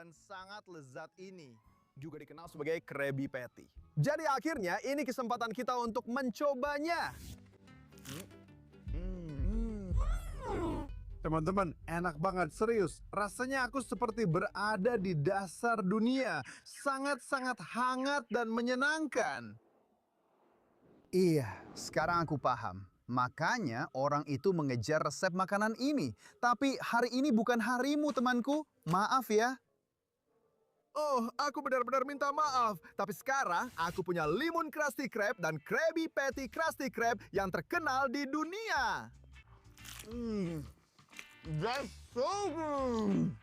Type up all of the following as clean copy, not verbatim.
dan sangat lezat ini juga dikenal sebagai Krabby Patty. Jadi akhirnya ini kesempatan kita untuk mencobanya. Teman-teman, enak banget, serius. Rasanya aku seperti berada di dasar dunia. Sangat-sangat hangat dan menyenangkan. Iya, sekarang aku paham. Makanya orang itu mengejar resep makanan ini. Tapi hari ini bukan harimu, temanku. Maaf ya. Oh, aku benar-benar minta maaf. Tapi sekarang aku punya Lemon Krusty Krab dan Krabby Patty Krusty Krab yang terkenal di dunia. That's so good.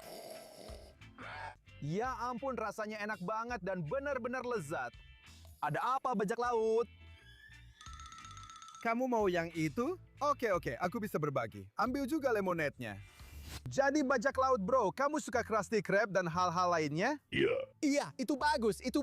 Ya ampun, rasanya enak banget dan benar-benar lezat. Ada apa, bajak laut? Kamu mau yang itu? Oke, aku bisa berbagi. Ambil juga lemonade-nya. Jadi bajak laut bro, kamu suka Krusty Krab dan hal-hal lainnya? Iya, itu bagus, Itu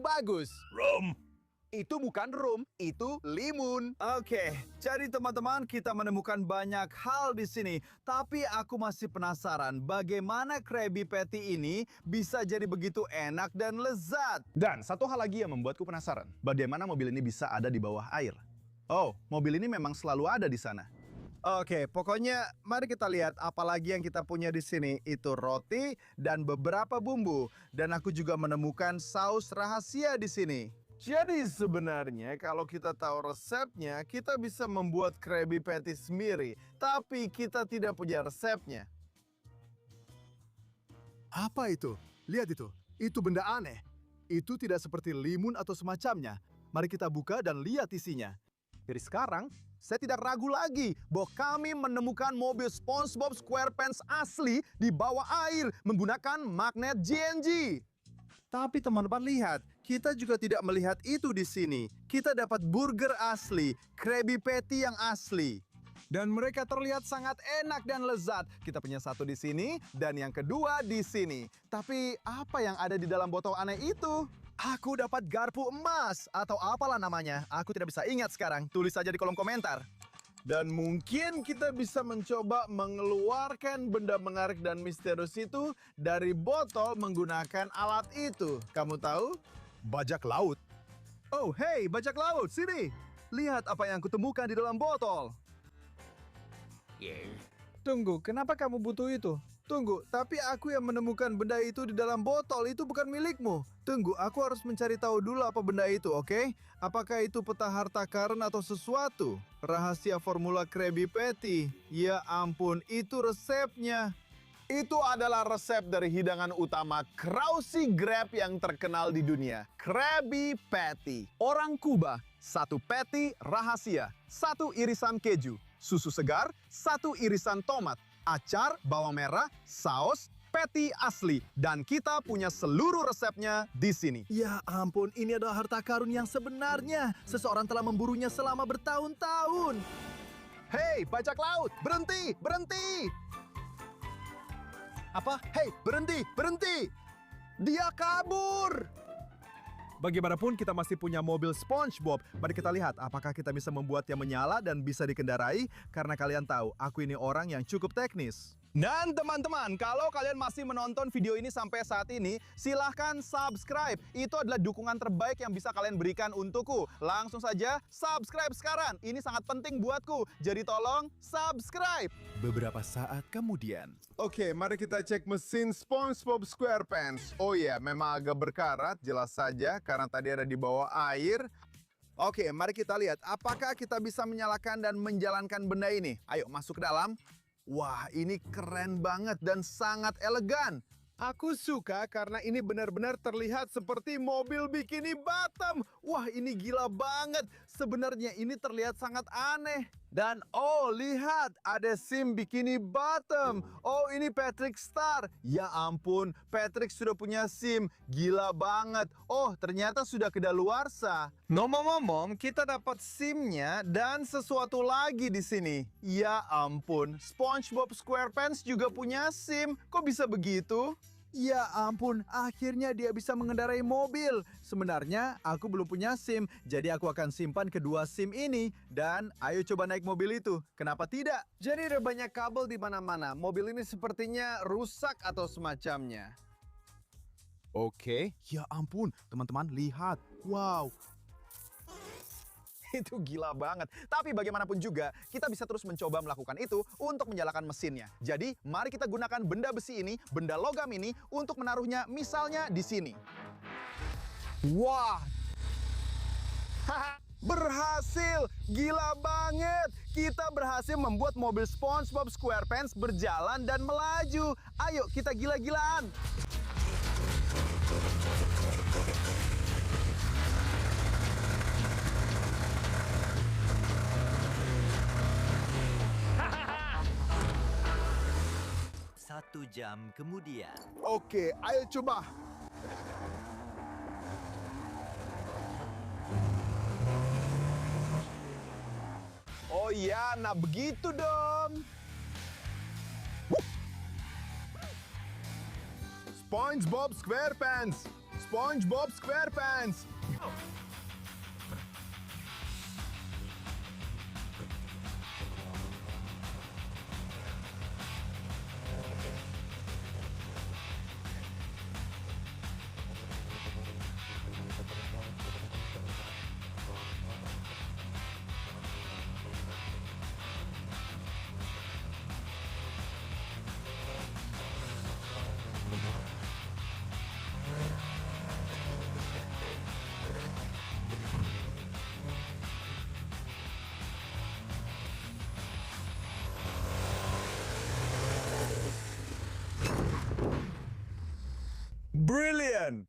bukan rum, itu limun. Oke, jadi teman-teman kita menemukan banyak hal di sini. Tapi aku masih penasaran bagaimana Krabby Patty ini bisa jadi begitu enak dan lezat. Dan satu hal lagi yang membuatku penasaran, bagaimana mobil ini bisa ada di bawah air. Oh, mobil ini memang selalu ada di sana. Oke, pokoknya mari kita lihat apa lagi yang kita punya di sini. Itu roti dan beberapa bumbu. Dan aku juga menemukan saus rahasia di sini. Jadi sebenarnya kalau kita tahu resepnya, kita bisa membuat Krabby Patty sendiri. Tapi kita tidak punya resepnya. Apa itu? Lihat itu. Itu benda aneh. Itu tidak seperti limun atau semacamnya. Mari kita buka dan lihat isinya. Jadi sekarang, saya tidak ragu lagi bahwa kami menemukan mobil SpongeBob SquarePants asli di bawah air menggunakan magnet GNG. Tapi teman-teman lihat, kita juga tidak melihat itu di sini. Kita dapat burger asli, Krabby Patty yang asli. Dan mereka terlihat sangat enak dan lezat. Kita punya satu di sini dan yang kedua di sini. Tapi apa yang ada di dalam botol aneh itu? Aku dapat garpu emas atau apalah namanya. Aku tidak bisa ingat sekarang. Tulis saja di kolom komentar. Dan mungkin kita bisa mencoba mengeluarkan benda menarik dan misterius itu dari botol menggunakan alat itu. Kamu tahu? Bajak laut. Oh, hey, bajak laut, sini. Lihat apa yang kutemukan di dalam botol. Tunggu, kenapa kamu butuh itu? Tunggu, tapi aku yang menemukan benda itu di dalam botol itu bukan milikmu. Tunggu, aku harus mencari tahu dulu apa benda itu, oke? Apakah itu peta harta karun atau sesuatu? Rahasia formula Krabby Patty. Ya ampun, itu resepnya. Itu adalah resep dari hidangan utama Krusty Krab yang terkenal di dunia. Krabby Patty. Orang Kuba, satu patty rahasia, satu irisan keju, susu segar, satu irisan tomat, acar, bawang merah, saus, patty asli. Dan kita punya seluruh resepnya di sini. Ya ampun, ini adalah harta karun yang sebenarnya. Seseorang telah memburunya selama bertahun-tahun. Hei, bajak laut, berhenti, berhenti! Apa? Hei, berhenti, berhenti! Dia kabur! Bagaimanapun kita masih punya mobil SpongeBob. Mari kita lihat apakah kita bisa membuatnya menyala dan bisa dikendarai. Karena kalian tahu, aku ini orang yang cukup teknis. Dan teman-teman, kalau kalian masih menonton video ini sampai saat ini, silahkan subscribe. Itu adalah dukungan terbaik yang bisa kalian berikan untukku. Langsung saja subscribe sekarang. Ini sangat penting buatku. Jadi tolong subscribe. Beberapa saat kemudian. Oke, mari kita cek mesin SpongeBob SquarePants. Oh iya, memang agak berkarat, jelas saja, karena tadi ada di bawah air. Oke, mari kita lihat apakah kita bisa menyalakan dan menjalankan benda ini. Ayo masuk ke dalam. Wah, ini keren banget dan sangat elegan. Aku suka karena ini benar-benar terlihat seperti mobil Bikini Bottom. Wah, ini gila banget. Sebenarnya ini terlihat sangat aneh. Dan oh, lihat, ada SIM Bikini Bottom. Oh, ini Patrick Star. Ya ampun, Patrick sudah punya SIM. Gila banget. Oh, ternyata sudah kedaluarsa. Ngomong-ngomong, kita dapat SIM-nya dan sesuatu lagi di sini. Ya ampun, SpongeBob SquarePants juga punya SIM. Kok bisa begitu? Ya ampun, akhirnya dia bisa mengendarai mobil. Sebenarnya aku belum punya SIM, jadi aku akan simpan kedua SIM ini. Dan ayo coba naik mobil itu. Kenapa tidak? Jadi ada banyak kabel di mana-mana. Mobil ini sepertinya rusak atau semacamnya. Oke, ya ampun, teman-teman lihat. Wow. Itu gila banget. Tapi bagaimanapun juga, kita bisa terus mencoba melakukan itu untuk menyalakan mesinnya. Jadi, mari kita gunakan benda besi ini, benda logam ini, untuk menaruhnya misalnya di sini. Wah! Berhasil! Gila banget! Kita berhasil membuat mobil SpongeBob SquarePants berjalan dan melaju. Ayo, kita gila-gilaan! Satu jam kemudian. Oke, ayo coba. Oh iya, nah begitu dong. SpongeBob SquarePants. SpongeBob SquarePants. Brilliant!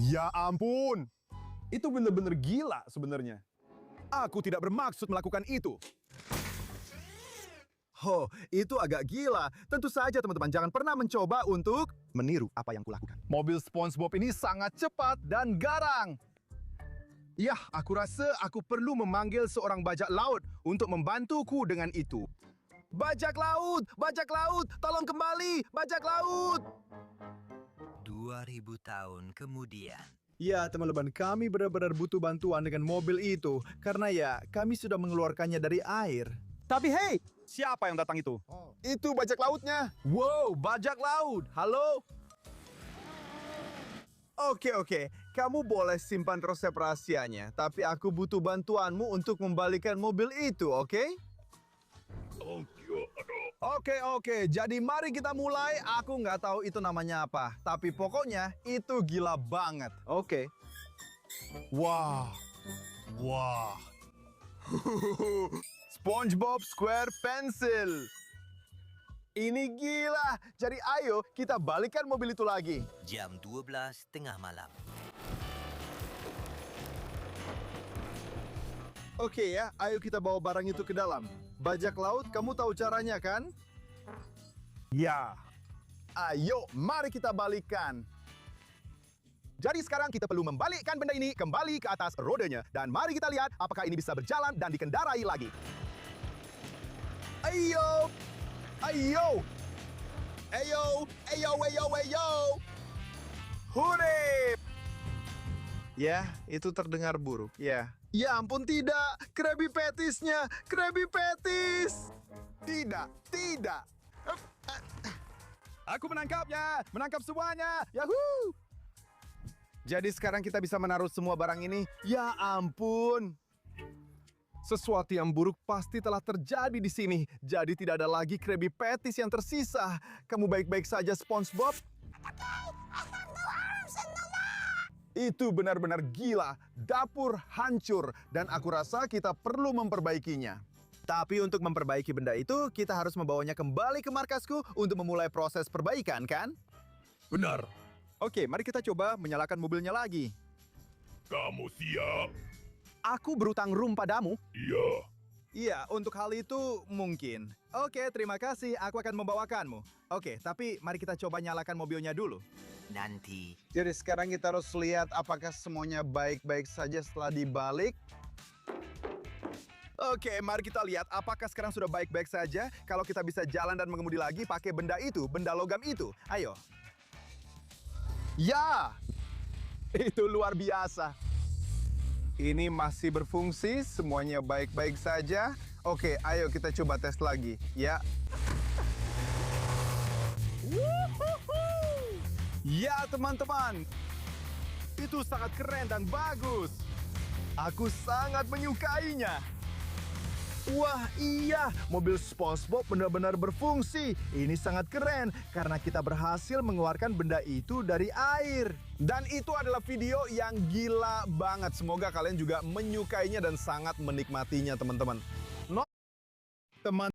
Ya ampun. Itu benar-benar gila sebenarnya. Aku tidak bermaksud melakukan itu. Oh, itu agak gila. Tentu saja teman-teman jangan pernah mencoba untuk meniru apa yang kulakukan. Mobil SpongeBob ini sangat cepat dan garang. Yah, aku rasa aku perlu memanggil seorang bajak laut untuk membantuku dengan itu. Bajak laut! Bajak laut! Tolong kembali! Bajak laut! 2000 tahun kemudian. Ya, teman-teman, kami benar-benar butuh bantuan dengan mobil itu. Karena ya, kami sudah mengeluarkannya dari air. Tapi hey, siapa yang datang itu? Itu bajak lautnya. Wow, bajak laut! Halo? Oke. Kamu boleh simpan resep rahasianya. Tapi aku butuh bantuanmu untuk membalikan mobil itu, oke? Oke. Jadi mari kita mulai. Aku nggak tahu itu namanya apa. Tapi pokoknya itu gila banget. Oke. Wah. SpongeBob SquarePants. Ini gila. Jadi ayo kita balikan mobil itu lagi. Jam 12 tengah malam. Oke ya, ayo kita bawa barang itu ke dalam. Bajak laut, kamu tahu caranya kan? Ya. Ayo, mari kita balikan. Jadi sekarang kita perlu membalikkan benda ini kembali ke atas rodanya. Dan mari kita lihat apakah ini bisa berjalan dan dikendarai lagi. Ayo! Hore! Ya, itu terdengar buruk. Ya. Ya ampun tidak! Krabby Patties-nya! Krabby Patties! Tidak! Aku menangkapnya! Menangkap semuanya! Yahoo! Jadi sekarang kita bisa menaruh semua barang ini. Ya ampun! Sesuatu yang buruk pasti telah terjadi di sini. Jadi tidak ada lagi Krabby Patties yang tersisa. Kamu baik-baik saja, SpongeBob? Itu benar-benar gila. Dapur hancur. Dan aku rasa kita perlu memperbaikinya. Tapi untuk memperbaiki benda itu, kita harus membawanya kembali ke markasku untuk memulai proses perbaikan, kan? Benar. Oke, mari kita coba menyalakan mobilnya lagi. Kamu siap? Aku berutang rum padamu. Iya. Iya, untuk hal itu mungkin. Oke, terima kasih. Aku akan membawakanmu. Oke, tapi mari kita coba nyalakan mobilnya dulu. Nanti. Jadi sekarang kita harus lihat apakah semuanya baik-baik saja setelah dibalik. Oke, mari kita lihat apakah sekarang sudah baik-baik saja kalau kita bisa jalan dan mengemudi lagi pakai benda itu, benda logam itu. Ayo. Ya! Itu luar biasa. Ini masih berfungsi, semuanya baik-baik saja. Oke, ayo kita coba tes lagi. Ya. teman-teman. Itu sangat keren dan bagus. Aku sangat menyukainya. Wah iya, mobil SpongeBob benar-benar berfungsi. Ini sangat keren karena kita berhasil mengeluarkan benda itu dari air. Dan itu adalah video yang gila banget. Semoga kalian juga menyukainya dan sangat menikmatinya, teman-teman. Teman